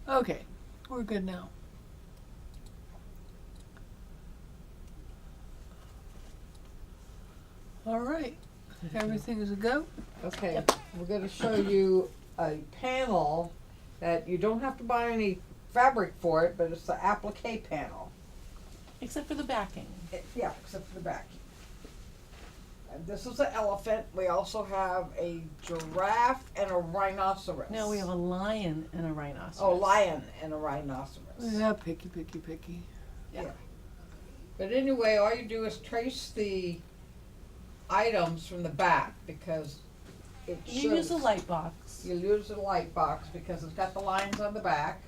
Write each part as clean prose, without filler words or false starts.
Okay, we're good now. All right, everything is a go? Okay, Yep. we're gonna show you a panel that you don't have to buy any fabric for it, but it's the applique panel. Except for the backing. Yeah, except for the back. And this is an elephant. We also have a giraffe and a rhinoceros. No, we have a lion and a rhinoceros. Oh, lion and a rhinoceros. Yeah, picky, picky, picky. Yeah. But anyway, all you do is trace the items from the back because it shows. You use a light box. You use a light box because it's got the lines on the back.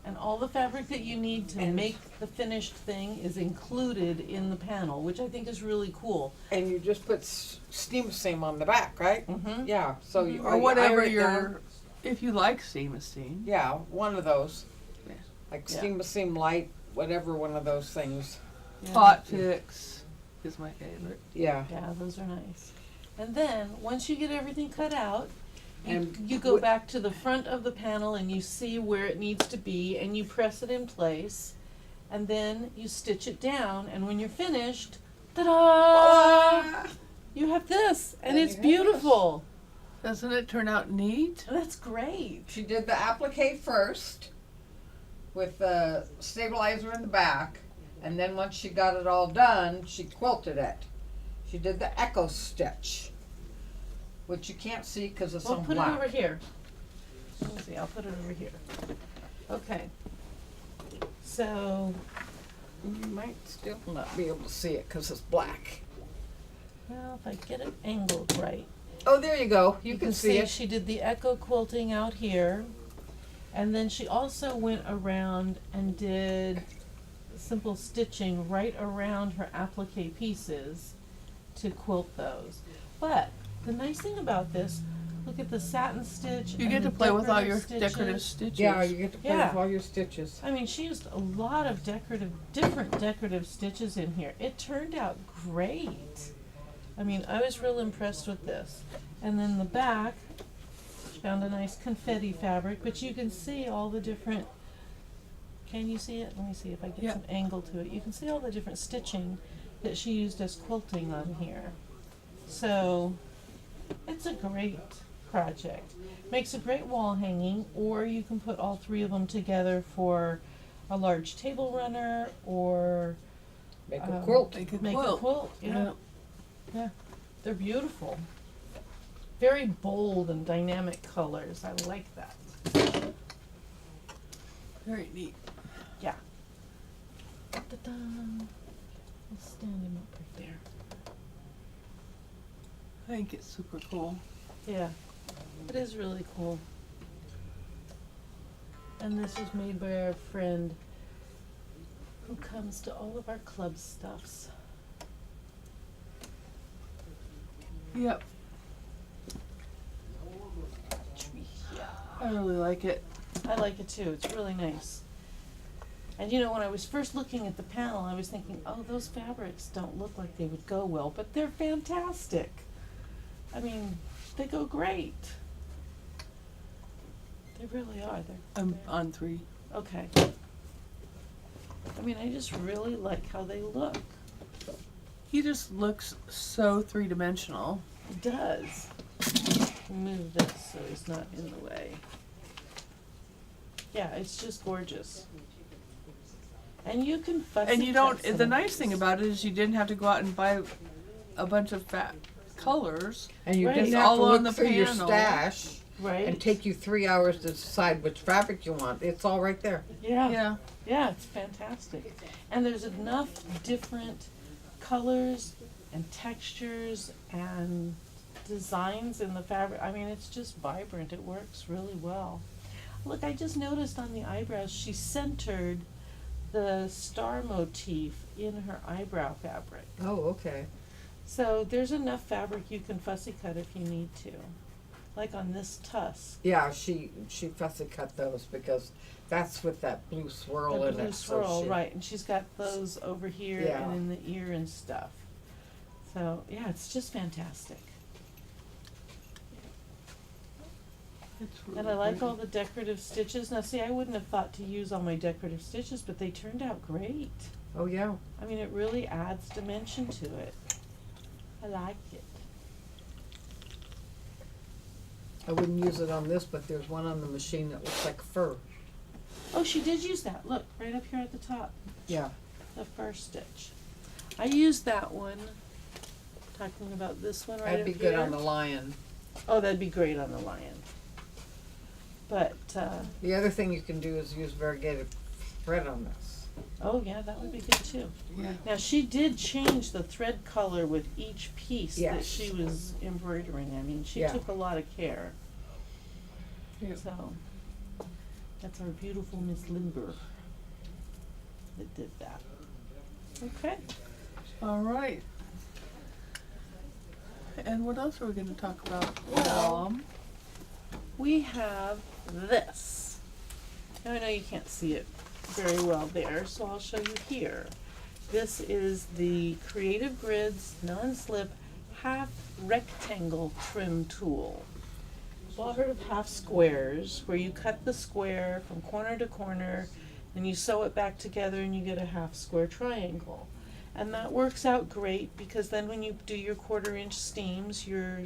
And all the fabric that you need to And- make the finished thing is included in the panel, which I think is really cool. And you just put steam seam on the back, right? Mm-hmm. Yeah, so you, Or whatever iron it down. if you like steam steam. Yeah, one of those. Yeah. Like Yeah. steam seam light, whatever one of those things. Hot fix is my favorite. Yeah. Yeah, those are nice. And then, once you get everything cut out, And you go wh- back to the front of the panel and you see where it needs to be and you press it in place. And then you stitch it down, and when you're finished, ta-da! You have this, and Then it's you have this. beautiful. Doesn't it turn out neat? That's great. She did the applique first with the stabilizer in the back, and then once she got it all done, she quilted it. She did the echo stitch, which you can't see because it's Well, on put black. it over here. Let me see, I'll put it over here. Okay. So, You might still not be able to see it because it's black. well, if I get it angled right. Oh, there you go. You can see see it. she did the echo quilting out here. And then she also went around and did simple stitching right around her applique pieces to quilt those. But the nice thing about this, look at the satin stitch. You and get the to play with all your decorative decorative stitches. stitches. Yeah, you get to play Yeah. with all your stitches. I mean, she used a lot of different decorative stitches in here. It turned out great. I mean, I was real impressed with this. And then the back, she found a nice confetti fabric, but you can see all the different, can you see it? Let me see if I get Yeah. some angle to it. You can see all the different stitching that she used as quilting on here. So, it's a great project. Makes a great wall hanging, or you can put all three of them together for a large table runner, or Make a Um, quilt. Make a make quilt. a quilt. Yeah, they're beautiful. Very bold and dynamic colors. I like that. Very neat. Yeah. Da-da. I'll stand him up right there. I think it's super cool. Yeah, it is really cool. And this was made by our friend who comes to all of our club stuffs. Yep, Yeah. I really like it. I like it too. It's really nice. And you know, when I was first looking at the panel, I was thinking, oh, those fabrics don't look like they would go well, but they're fantastic. I mean, they go great. They really are. I'm on 3. Okay. I mean, I just really like how they look. He just looks so 3-dimensional. It does. Move this so he's not in the way. Yeah, it's just gorgeous. And you can fussy And you don't, cut some the of nice thing these. about it is you didn't have to go out and buy a bunch of fat colors. And you Right. didn't It's have to all on look the through your panel. stash Right? and take you 3 hours to decide which fabric you want. It's all right there. Yeah. Yeah. Yeah, it's fantastic. And there's enough different colors and textures and designs in the fabric. I mean, it's just vibrant. It works really well. Look, I just noticed on the eyebrows, she centered the star motif in her eyebrow fabric. Oh, okay. So there's enough fabric you can fussy cut if you need to. Like on this tusk. Yeah, she fussy cut those because that's with that blue swirl The in blue it. swirl, so she, right, and she's got those over here Yeah. and in the ear and stuff. So, yeah, it's just fantastic. It's really And I like pretty. all the decorative stitches. Now see, I wouldn't have thought to use all my decorative stitches, but they turned out great. Oh, yeah. I mean, it really adds dimension to it. I like it. I wouldn't use it on this, but there's one on the machine that looks like fur. Oh, she did use that. Look, right up here at the top, Yeah. the first stitch. I used that one. Talking about this one right That'd up be here. good on the lion. Oh, that'd be great on the lion. But, The other thing you can do is use variegated thread on this. oh yeah, that would be good too. Yeah. Now she did change the thread color with each piece that Yes. she was embroidering. I mean, she Yeah. took a lot of care. Yep. So that's our beautiful Miss Limber that did that. Okay. All right. And what else are we going to talk about? Well, we have this. Now I know you can't see it very well there, so I'll show you here. This is the Creative Grids non-slip half rectangle trim tool. You've all heard of half squares, where you cut the square from corner to corner, and you sew it back together and you get a half square triangle. And that works out great because then when you do your 1/4" seams, your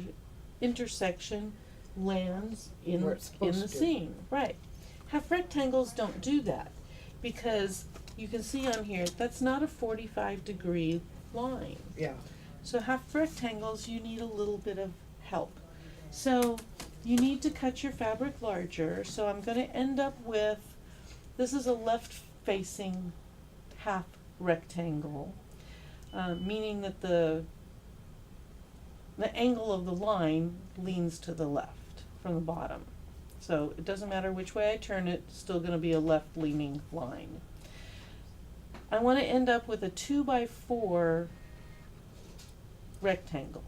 intersection lands in Where it's the supposed to. seam. Right. Half rectangles don't do that because you can see on here that's not a 45-degree line. Yeah. So half rectangles, you need a little bit of help. So you need to cut your fabric larger. So I'm going to end up with, this is a left-facing half rectangle, meaning that the angle of the line leans to the left from the bottom. So it doesn't matter which way I turn it, it's still going to be a left-leaning line. I want to end up with a 2x4 rectangle.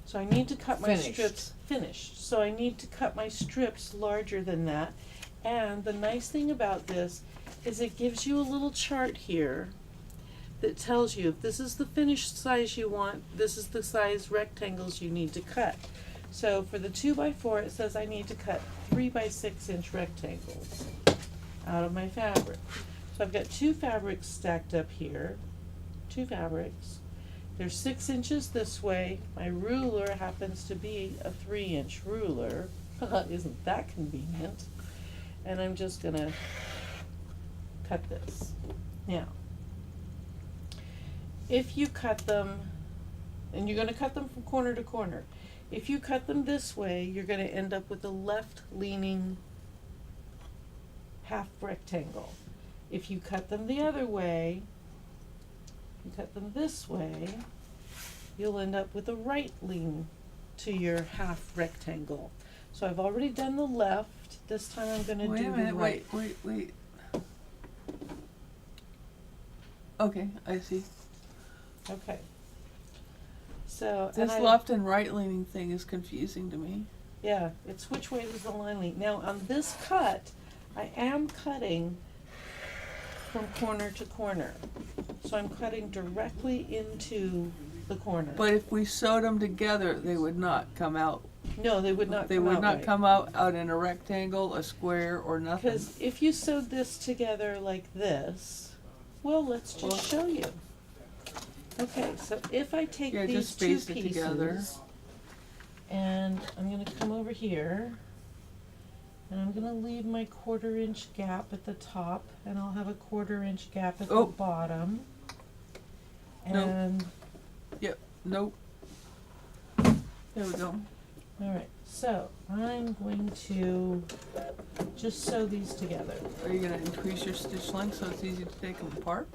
So I need to cut my Finished. strips finished. So I need to cut my strips larger than that. And the nice thing about this is it gives you a little chart here that tells you if this is the finished size you want, this is the size rectangles you need to cut. So for the 2x4, it says I need to cut 3x6" rectangles out of my fabric. So I've got 2 fabrics stacked up here, 2 fabrics. They're 6 inches this way. My ruler happens to be a 3-inch ruler. Isn't that convenient? And I'm just gonna cut this. Now, if you cut them, and you're gonna cut them from corner to corner, if you cut them this way, you're gonna end up with a left-leaning half rectangle. If you cut them the other way, you cut them this way, you'll end up with a right lean to your half rectangle. So I've already done the left. This time I'm gonna Wait do a the minute. right. Wait. Okay, I see. Okay. So, and This I, left and right leaning thing is confusing to me. yeah, it's which way does the line lean. Now on this cut, I am cutting from corner to corner. So I'm cutting directly into the corner. But if we sewed them together, they would not come out. No, they would not They come would out not right. come out in a rectangle, a square, or nothing. Because if you sewed this together like this, well, let's just Well- show you. Okay, so if I take Yeah, these just two space it together. pieces, and I'm gonna come over here, and I'm gonna leave my 1/4" gap at the top, and I'll have a 1/4" gap at Oh. the bottom. Nope. And, Nope. There we go. alright, so I'm going to just sew these together. Are you gonna increase your stitch length so it's easy to take them apart?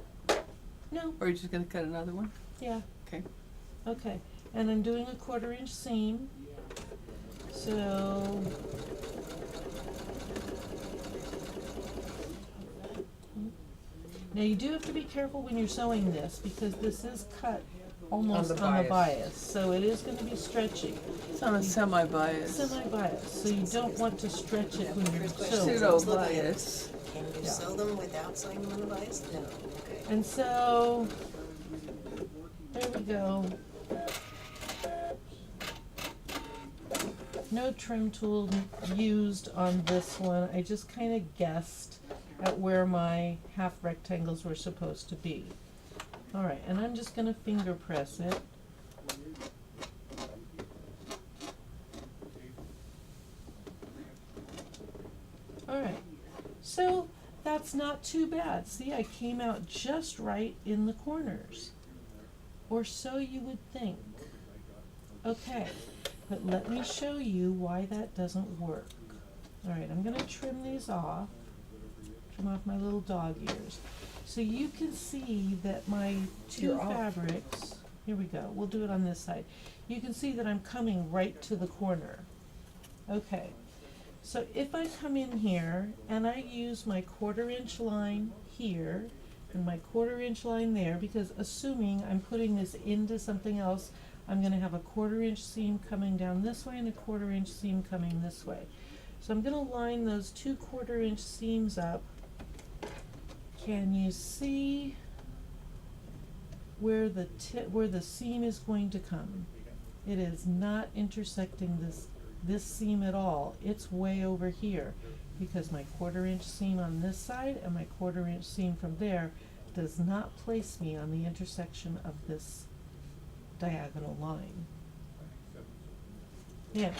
No, Or are you just gonna cut another one? yeah. Okay. Okay, and I'm doing a 1/4" seam. So now you do have to be careful when you're sewing this because this is cut almost On the on the bias. bias, so it is going to be stretchy, It's on a semi-bias. semi-bias. So you don't want to stretch it when you're sewing. Pseudo-bias. Can you sew them without sewing them on the bias? No, okay. And so there we go. no trim tool used on this one. I just kind of guessed at where my half rectangles were supposed to be. Alright, and I'm just gonna finger press it. Alright, so that's not too bad. See, I came out just right in the corners. Or so you would think. Okay, but let me show you why that doesn't work. Alright, I'm gonna trim these off. Trim off my little dog ears. So you can see that my two You're off. fabrics, here we go, we'll do it on this side. You can see that I'm coming right to the corner. Okay, so if I come in here and I use my 1/4 inch line here and my 1/4 inch line there, because assuming I'm putting this into something else, I'm gonna have a 1/4 inch seam coming down this way and a 1/4 inch seam coming this way. So I'm gonna line those two 1/4 inch seams up. Can you see where the where the seam is going to come? It is not intersecting this seam at all. It's way over here because my 1/4 inch seam on this side and my 1/4 inch seam from there does not place me on the intersection of this diagonal line. Yeah.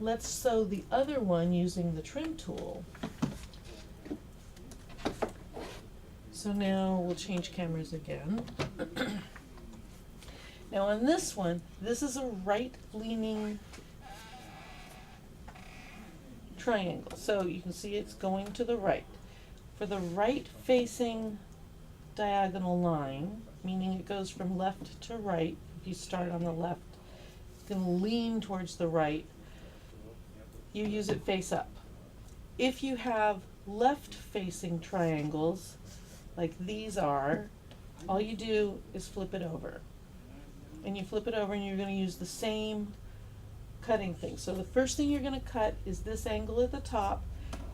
Let's sew the other one using the trim tool. So now we'll change cameras again. Now on this one, this is a right leaning triangle. So you can see it's going to the right. For the right facing diagonal line, meaning it goes from left to right, if you start on the left, it's going to lean towards the right, you use it face up. If you have left facing triangles, like these are, all you do is flip it over. And you flip it over and you're going to use the same cutting thing. So the first thing you're going to cut is this angle at the top.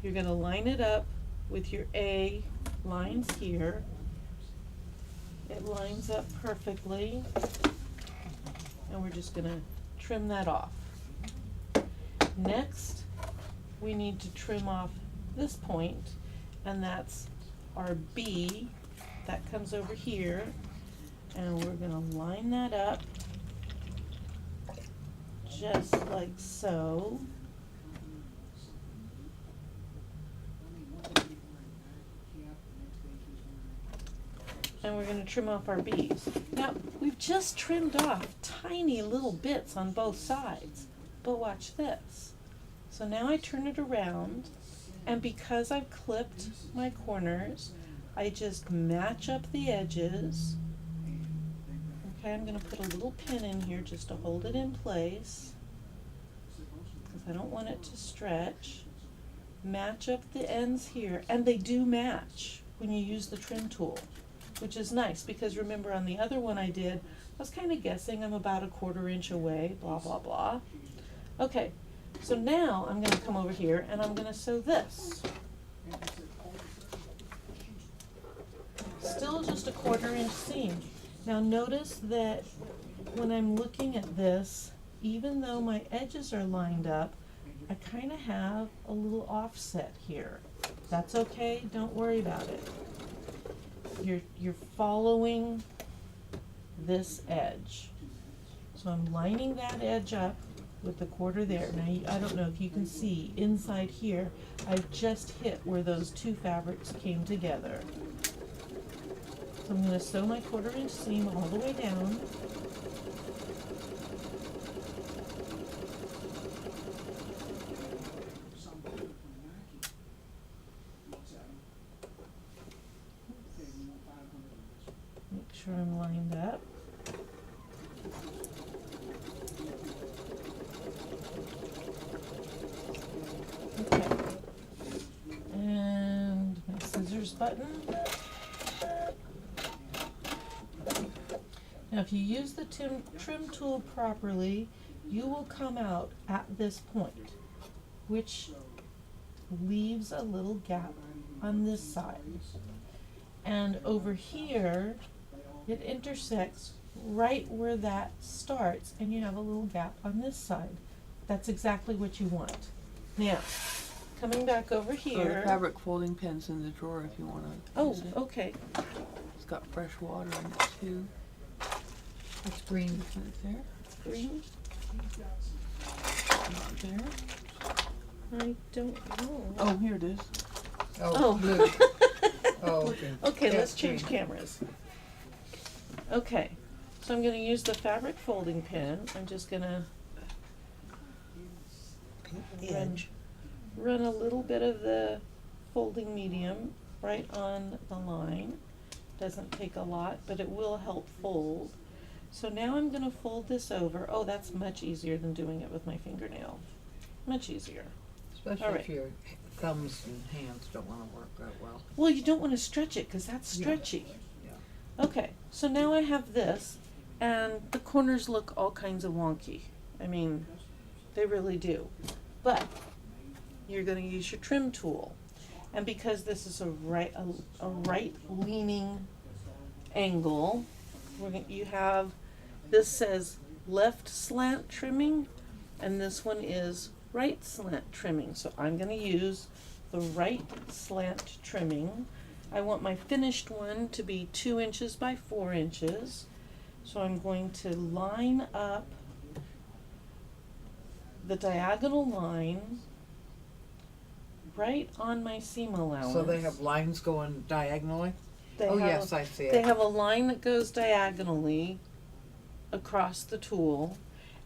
You're going to line it up with your A lines here. It lines up perfectly. And we're just going to trim that off. Next, we need to trim off this point, and that's our B. That comes over here, and we're going to line that up just like so. And we're going to trim off our B's. Now, we've just trimmed off tiny little bits on both sides, but watch this. So now I turn it around, and because I've clipped my corners, I just match up the edges. Okay, I'm going to put a little pin in here just to hold it in place, because I don't want it to stretch. Match up the ends here, and they do match when you use the trim tool, which is nice, because remember on the other one I did, I was kind of guessing I'm about a 1/4 inch away, blah, blah, blah. Okay, so now I'm going to come over here and I'm going to sew this. Still just a 1/4 inch seam. Now notice that when I'm looking at this, even though my edges are lined up, I kind of have a little offset here. That's okay, don't worry about it. You're following this edge. So I'm lining that edge up with the 1/4 there. Now I don't know if you can see inside here, I've just hit where those two fabrics came together. So I'm going to sew my 1/4 inch seam all the way down. Make sure I'm lined up. Okay. And my scissors button. Now if you use the trim tool properly, you will come out at this point, which leaves a little gap on this side. And over here, it intersects right where that starts, and you have a little gap on this side. That's exactly what you want. Now, coming back over Oh, the here. fabric folding pin's in the drawer if you want to Oh, use it. okay. It's got fresh water in it too. It's green. Isn't it there? Green? Not there. I don't know. Oh, here it is. Oh, blue. Oh, Okay, Yeah, let's change green. cameras. Okay, so I'm gonna use the fabric folding pin. I'm just gonna The edge. run a little bit of the folding medium right on the line. Doesn't take a lot, but it will help fold. So now I'm gonna fold this over. Oh, that's much easier than doing it with my fingernail. Much easier. Especially All right. if your thumbs and hands don't wanna work that well. Well, you don't wanna stretch it, 'cause that's Yeah. stretchy. Yeah. Okay, so now I have this, and the corners look all kinds of wonky. I mean, they really do. But you're gonna use your trim tool. And because this is a right leaning angle, you have, this says left slant trimming, and this one is right slant trimming. So I'm gonna use the right slant trimming. I want my finished one to be 2 inches by 4 inches. So I'm going to line up the diagonal line right on my seam allowance. So they have lines going diagonally? They Oh, have yes, a- I see They it. have a line that goes diagonally across the tool,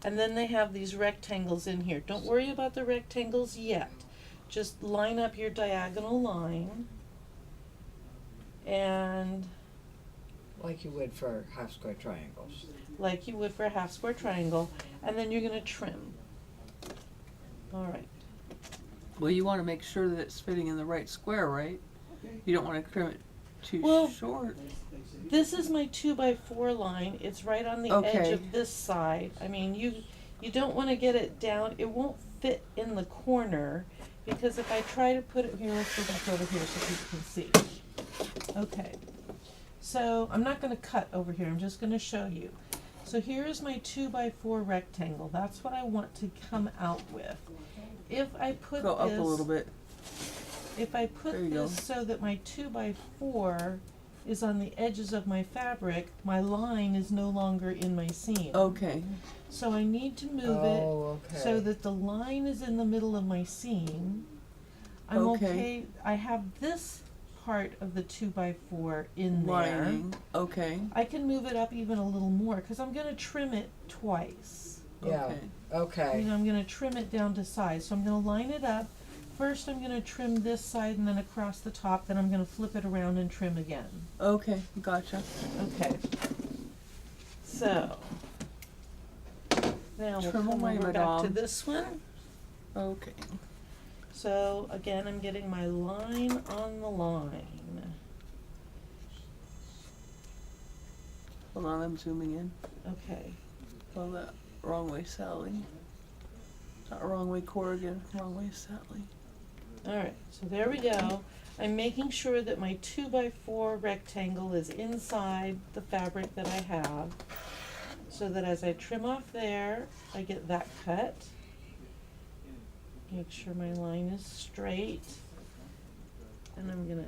and then they have these rectangles in here. Don't worry about the rectangles yet. Just line up your diagonal line, and Like you would for half square triangles. like you would for a half square triangle, and then you're gonna trim. Alright, Well, you want to make sure that it's fitting in the right square, right? You don't want to trim it too Well, short. this is my 2x4 line. It's right on the edge Okay. of this side. I mean, you don't want to get it down. It won't fit in the corner, because if I try to put it here, let's go back over here so people can see. Okay, so I'm not going to cut over here. I'm just going to show you. So here is my 2x4 rectangle. That's what I want to come out with. If I put Go up this, a little bit. if I put There you this go. so that my 2x4 is on the edges of my fabric, my line is no longer in my seam. Okay. So I need to move Oh, it so okay. that the line is in the middle of my seam. I'm Okay. I have this part of the 2x4 in there. Lining. Okay. I can move it up even a little more, because I'm gonna trim it twice. Yeah, Okay. okay. You know, I'm gonna trim it down to size. So I'm gonna line it up. First I'm gonna trim this side and then across the top, then I'm gonna flip it around and trim again. Okay. Gotcha. Okay. So now we'll Trim come away, over back to madame. this one. Okay. So again, I'm getting my line on the line. Hold on, I'm zooming in. Okay. Oh, that wrong way, Sally. Not wrong way, Corrigan. Wrong way, Sally. Alright, so there we go. I'm making sure that my 2x4 rectangle is inside the fabric that I have, so that as I trim off there, I get that cut. Make sure my line is straight. And I'm gonna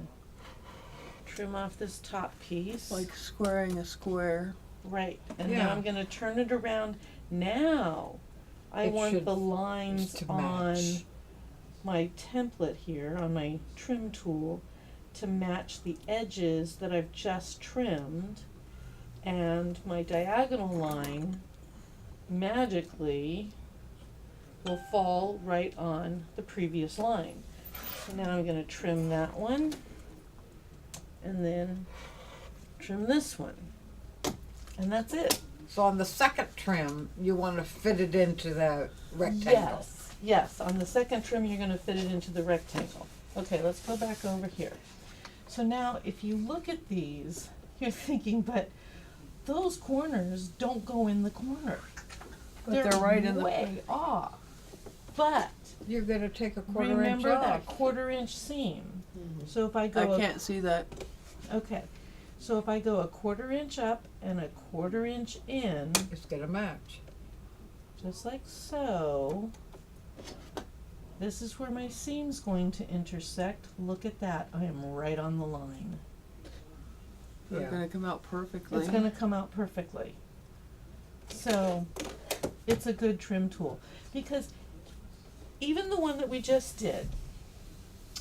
trim off this top piece. Like squaring a square. Right, and Yeah. now I'm gonna turn it around. Now, I It want should- the lines to on match. my template here, on my trim tool, to match the edges that I've just trimmed, and my diagonal line magically will fall right on the previous line. So now I'm gonna trim that one, and then trim this one. And that's it. So on the second trim, you wanna fit it into the rectangle. Yes, yes, on the second trim, you're gonna fit it into the rectangle. Okay, let's go back over here. So now, if you look at these, you're thinking, but those corners don't go in the corner. But they're right in the. way off. But You're gonna take a quarter inch remember that off. 1/4 inch seam. Mm-hmm. So if I I go, can't see that. okay, So if I go a 1/4 inch up and a 1/4 inch in, It's gonna match. just like so, this is where my seam's going to intersect. Look at that, I am right on the line. They're Yeah. gonna come out perfectly. It's gonna come out perfectly. So, it's a good trim tool, because even the one that we just did,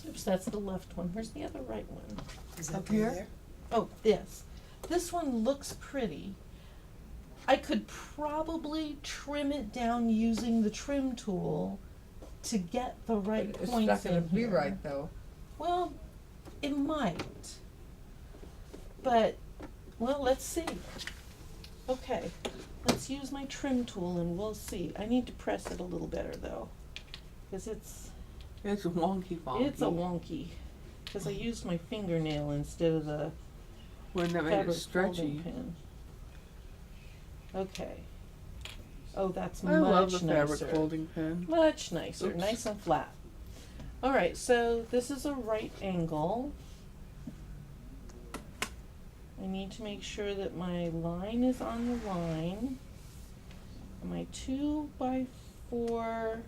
oops, that's the left one, where's the other right one? Is that Up through here? there? Oh, yes, this one looks pretty. I could probably trim it down using the trim tool to get the right It's points not gonna in be here. right though. Well, it might. But, well, let's see. Okay, let's use my trim tool and we'll see. I need to press it a little better though, cause it's wonky fonky. a wonky. Cause I used my fingernail instead of the Wouldn't that make it fabric folding stretchy? pin. Okay. Oh, that's I love much the fabric nicer. folding pin. Much nicer, Oops. nice and flat. Alright, so this is a right angle. I need to make sure that my line is on the line. And my 2x4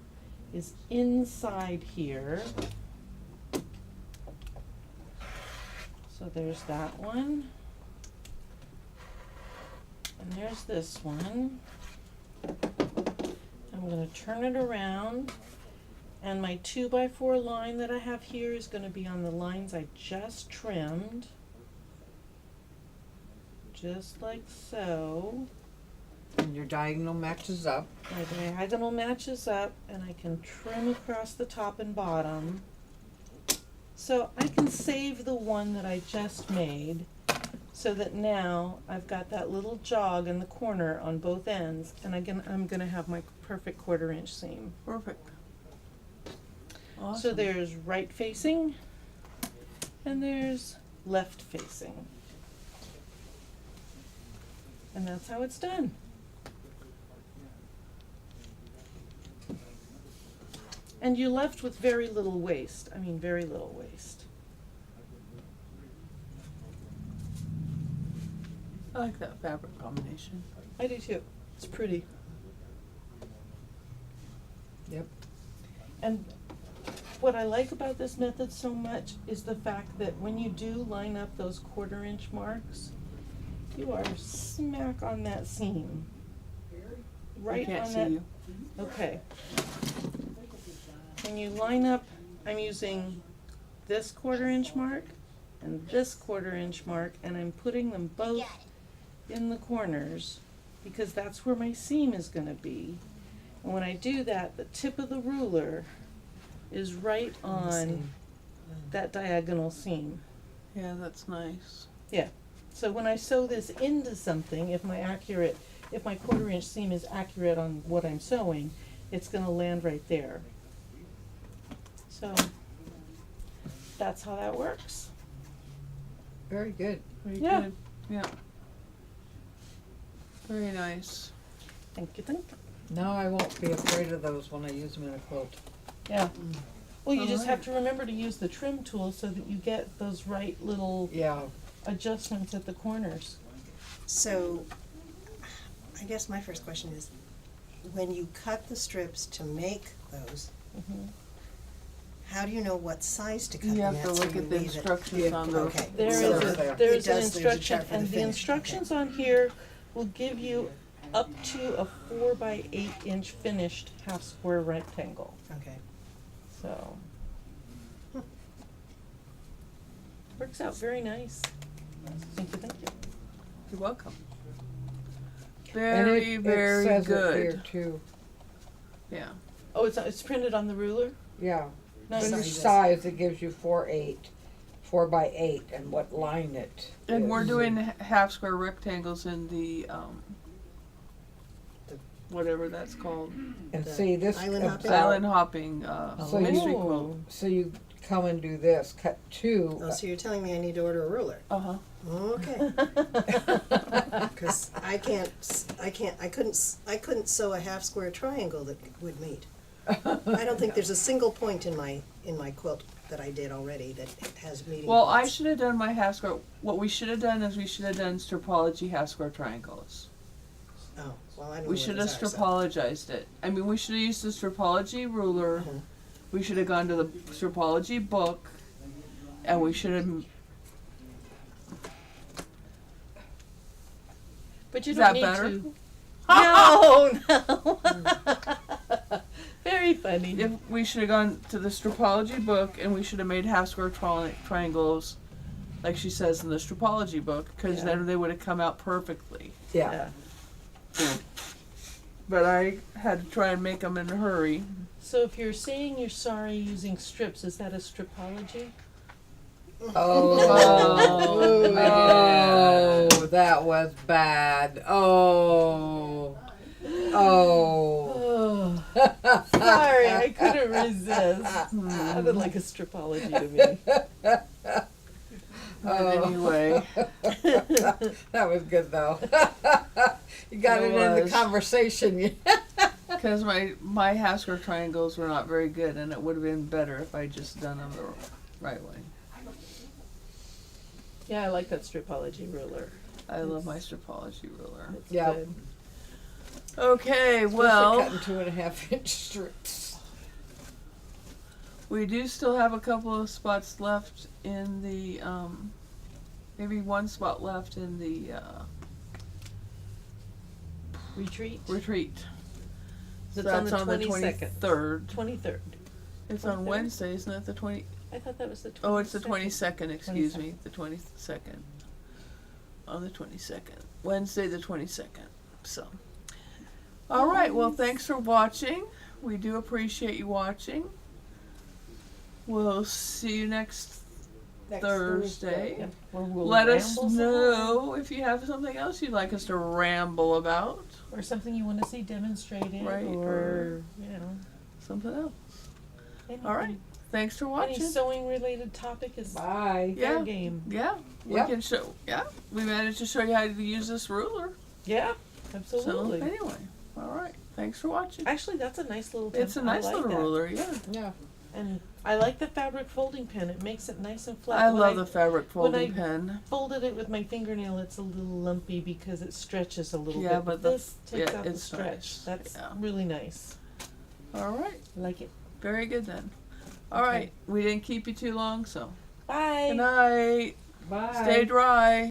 is inside here. So there's that one. And there's this one. I'm gonna turn it around, and my 2x4 line that I have here is gonna be on the lines I just trimmed. Just like so. And your diagonal matches up. My diagonal matches up, and I can trim across the top and bottom. So I can save the one that I just made, so that now I've got that little jog in the corner on both ends, and I'm gonna have my perfect 1/4 inch seam. Perfect. So Awesome. there's right facing, and there's left facing. And that's how it's done. And you're left with very little waste, very little waste. I like that fabric combination. I do too, it's pretty. Yep. And what I like about this method so much is the fact that when you do line up those 1/4 inch marks, you are smack on that seam. Right I can't on see that. you. Okay. When you line up, I'm using this 1/4 inch mark and this 1/4 inch mark, and I'm putting them both in the corners because that's where my seam is gonna be. And when I do that, the tip of the ruler is right On the on seam. that diagonal seam. Yeah, that's nice. So when I sew this into something, if my 1/4 inch seam is accurate on what I'm sewing, it's gonna land right there. So, that's how that works. Very good. Very Yeah. good. Yeah. Very nice. Thank you, thank you. Now I won't be afraid of those when I use them in a quilt. Yeah. Well, you just have Alright. to remember to use the trim tool so that you get those right little Yeah. adjustments at the corners. So, I guess my first question is, when you cut the strips to make those, Mhm. how do you know what size to cut You them have to at so look you at the leave it? instructions Yeah, on the. Okay. There So is there. a, there's It an does, there's a instruction, chart for the and the finish, instructions okay. on here will give you up to a 4x8 inch finished half square rectangle, Okay. so. Works out very nice. Thank you, thank you. You're welcome. And Very, it very says good. it here too. Yeah. Oh, it's printed on the ruler? Yeah. Nice. Under Sizes. size, it gives you 4x8, and what line it And is. we're doing half square rectangles in the whatever that's called, And see this. Island hopping? island hopping So mystery you- quilt. So you come and do this, cut two. Oh, so you're telling me I need to order a ruler? Uh huh. Okay. Cause I couldn't sew a half square triangle that would meet. I don't think there's a single point in my quilt that I did already that has meeting Well, I points. should have done my half square. What we should have done is we should have done stripology half square triangles. Oh, well, I don't know We what should have those are, so- stripologized it. I mean, we should have used the stripology ruler. Mhm. We should have gone to the stripology book, and we should have. But you Is don't that need better? to. No, no. Very funny. If we should have gone to the stripology book, and we should have made half square triangles, like she says in the stripology book, because Yeah. then they would have come out perfectly. Yeah. But I had to try and make them in a hurry. So if you're saying you're sorry using strips, is that a stripology? Oh, Oh. oh, that was bad. Oh, oh. Sorry, I couldn't resist. Sounded like a stripology to me. But anyway, That was good though. You got It it in the was. conversation. because my half square triangles were not very good, and it would have been better if I just done them the right way. Yeah, I like that stripology ruler. I love my stripology ruler. It's Yep. good. Okay, Especially well, cutting 2.5-inch strips. we do still have a couple of spots left in the, maybe one spot left in the Retreat? retreat. It's So on the that's 22nd. 23rd. 23rd. It's on 23rd? Wednesday, isn't it? The 20. I thought that was the 22nd. Oh, it's the 22nd. Excuse 22nd. me, the 22nd. On the 22nd, Wednesday, the 22nd. So, all right. Well, thanks for watching. We do appreciate you watching. We'll see you next Thursday. Yep. Or we'll Let us ramble some more. know if you have something else you'd like us to ramble about. Or something you want to see demonstrated. Right, Or, you know. Something else. Anything. All right. Thanks for Any watching. sewing related topic is Bye. fair Yeah. game. Yeah, we Yep. can show. Yeah, we managed to show you how to use this ruler. Yeah, absolutely. So anyway, all right. Thanks for watching. Actually, that's a nice little It's a template. nice I like little that. ruler, yeah. Yeah. And I like the fabric folding pen. It makes it nice and flat. I When love the fabric when folding I- pen. folded it with my fingernail, it's a little lumpy because it stretches a little Yeah, bit. but the- this takes yeah, out the it's stretch. nice. That's Yeah. really nice. All right, I like it. very good then. All Okay. right, we didn't keep you too long, so Bye. good night. Bye. Stay dry.